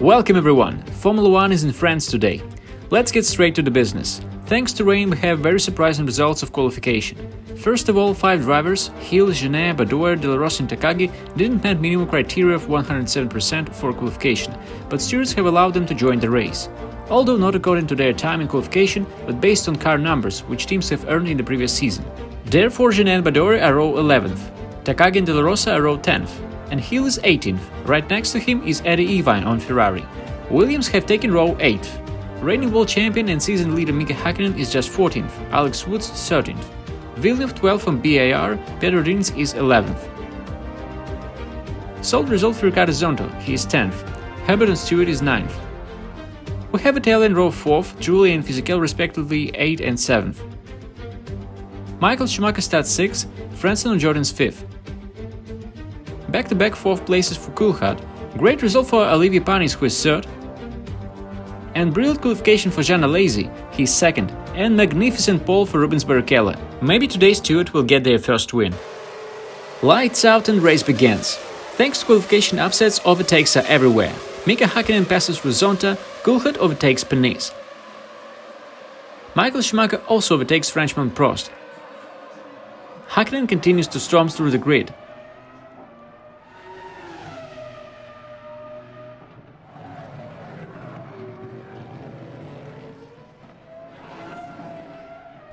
Welcome everyone! Formula 1 is in France today. Let's get straight to the business. Thanks to rain, we have very surprising results of qualification. First of all, 5 drivers, Hill, Genet, Badoer, De La Rossi and Takagi, didn't meet minimum criteria of 107% for qualification, but stewards have allowed them to join the race. Although not according to their time in qualification, but based on car numbers, which teams have earned in the previous season. Therefore, Genet and Badoer are row 11th, Takagi and De La Rossi are row 10th, and Hill is 18th. Right next to him is Eddie Irvine on Ferrari. Williams have taken row 8th. Reigning world champion and season leader Mika Häkkinen is just 14th, Alex Woods 13th. Villeneuve 12th on BAR, Pedro Rins is 11th. Solid result for Riccardo Zonta, he is 10th. Herbert and Stewart is 9th. We have Italian row 4th, Julia and Fisichella respectively 8th and 7th. Michael Schumacher starts 6th, Frentzen and Jordan's 5th. Back-to-back 4th places for Coulthard. Great result for Olivier Panis, who is 3rd. And brilliant qualification for Jean Alesi, he is 2nd. And magnificent pole for Rubens Barrichello. Maybe today's Stewart will get their first win. Lights out and race begins. Thanks to qualification upsets, overtakes are everywhere. Mika Häkkinen passes through Zonta, Coulthard overtakes Panis. Michael Schumacher also overtakes Frenchman Prost. Häkkinen continues to storm through the grid.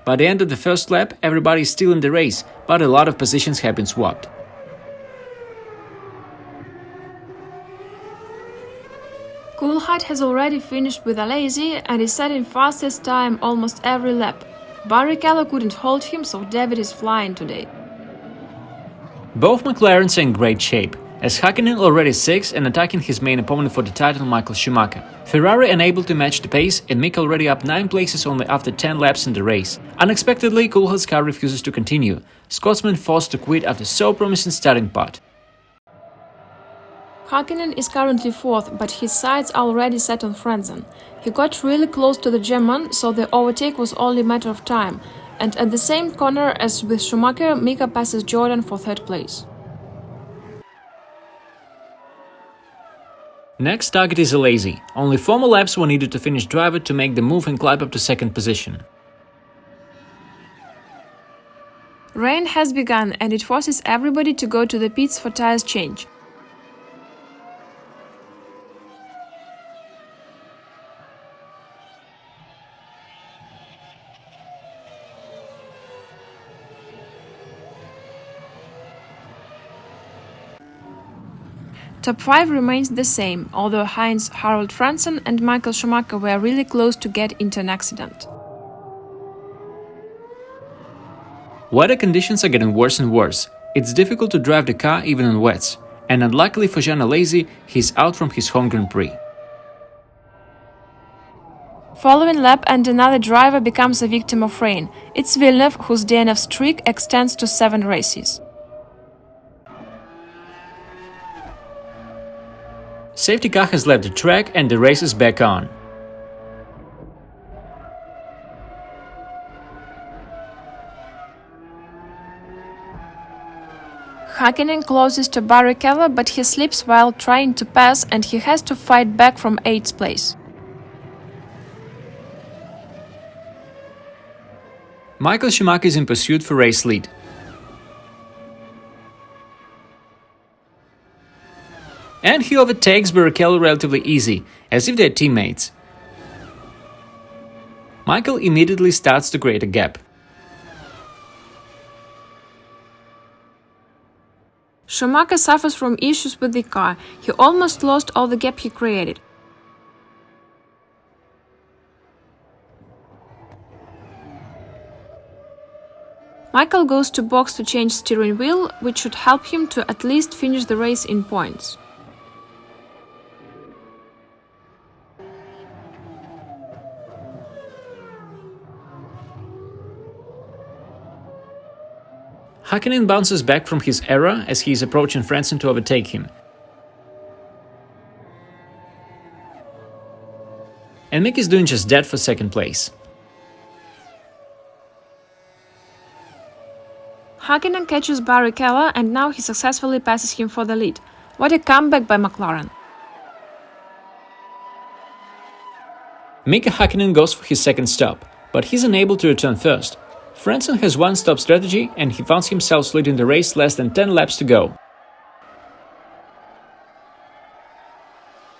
By the end of the first lap, everybody is still in the race, but a lot of positions have been swapped. Coulthard has already finished with Alesi and is setting fastest time almost every lap. Barrichello couldn't hold him, so David is flying today. Both McLarens are in great shape, as Häkkinen already 6th and attacking his main opponent for the title Michael Schumacher. Ferrari unable to match the pace and Mick already up 9 places only after 10 laps in the race. Unexpectedly, Coulthard's car refuses to continue. Scotsman forced to quit after so promising starting part. Häkkinen is currently 4th, but his sights are already set on Frentzen. He got really close to the German, so the overtake was only a matter of time. And at the same corner as with Schumacher, Mika passes Jordan for 3rd place. Next target is Alesi. Only 4 more laps were needed to finish driver to make the move and climb up to 2nd position. Rain has begun and it forces everybody to go to the pits for tires change. Top 5 remains the same, although Heinz-Harald Frentzen and Michael Schumacher were really close to get into an accident. Weather conditions are getting worse and worse. It's difficult to drive the car even on wets, and unluckily for Jean Alesi, he's out from his home Grand Prix. Following lap and another driver becomes a victim of rain. It's Villeneuve, whose DNF streak extends to 7 races. Safety car has left the track and the race is back on. Häkkinen closes to Barrichello, but he slips while trying to pass and he has to fight back from 8th place. Michael Schumacher is in pursuit for race lead. And he overtakes Barrichello relatively easy, as if they're teammates. Michael immediately starts to create a gap. Schumacher suffers from issues with the car. He almost lost all the gap he created. Michael goes to box to change steering wheel, which should help him to at least finish the race in points. Häkkinen bounces back from his error as he is approaching Frentzen to overtake him. And Mick is doing just that for 2nd place. Häkkinen catches Barrichello and now he successfully passes him for the lead. What a comeback by McLaren! Mika Hakkinen goes for his second stop, but he's unable to return first. Frentzen has one-stop strategy and he finds himself leading the race less than 10 laps to go.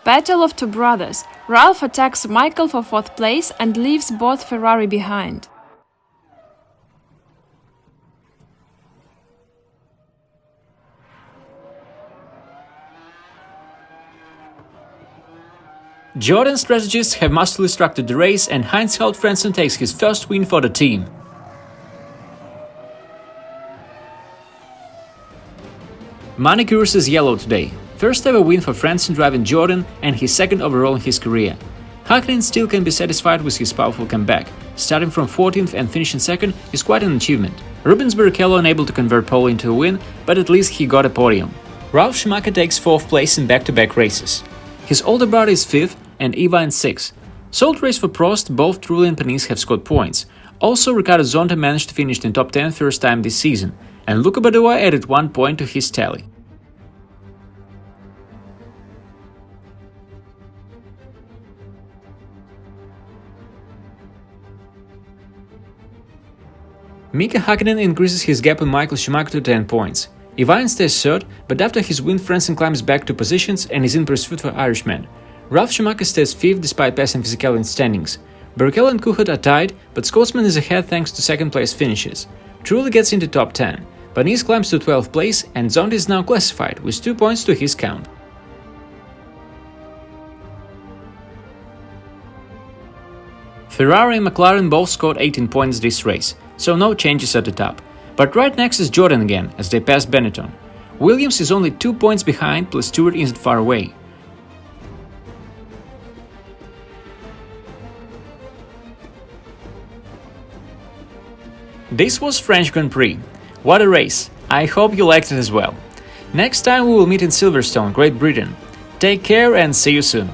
Battle of two brothers. Ralph attacks Michael for fourth place and leaves both Ferrari behind. Jordan's strategists have masterfully structured the race and Heinz-Harald Frentzen takes his first win for the team. Magny-Cours is yellow today. First ever win for Frentzen driving Jordan and his second overall in his career. Hakkinen still can be satisfied with his powerful comeback. Starting from 14th and finishing second is quite an achievement. Rubens Barrichello unable to convert pole into a win, but at least he got a podium. Ralf Schumacher takes 4th place in back-to-back races. His older brother is 5th and Eva in 6th. Solid race for Prost, both Trulli and Panis have scored points. Also, Ricardo Zonta managed to finish in top 10 first time this season, and Luca Badoer added 1 point to his tally. Mika Hakkinen increases his gap on Michael Schumacher to 10 points. Ivan stays 3rd, but after his win Frentzen climbs back 2 positions and is in pursuit for Irishman. Ralf Schumacher stays 5th despite passing Fisichella in standings. Barrichello and Coulthard are tied, but Scotsman is ahead thanks to second place finishes. Trulli gets into top 10. Panis climbs to 12th place and Zonta is now classified with 2 points to his count. Ferrari and McLaren both scored 18 points this race, so no changes at the top. But right next is Jordan again, as they pass Benetton. Williams is only 2 points behind, plus Stewart isn't far away. This was French Grand Prix. What a race! I hope you liked it as well. Next time we will meet in Silverstone, Great Britain. Take care and see you soon!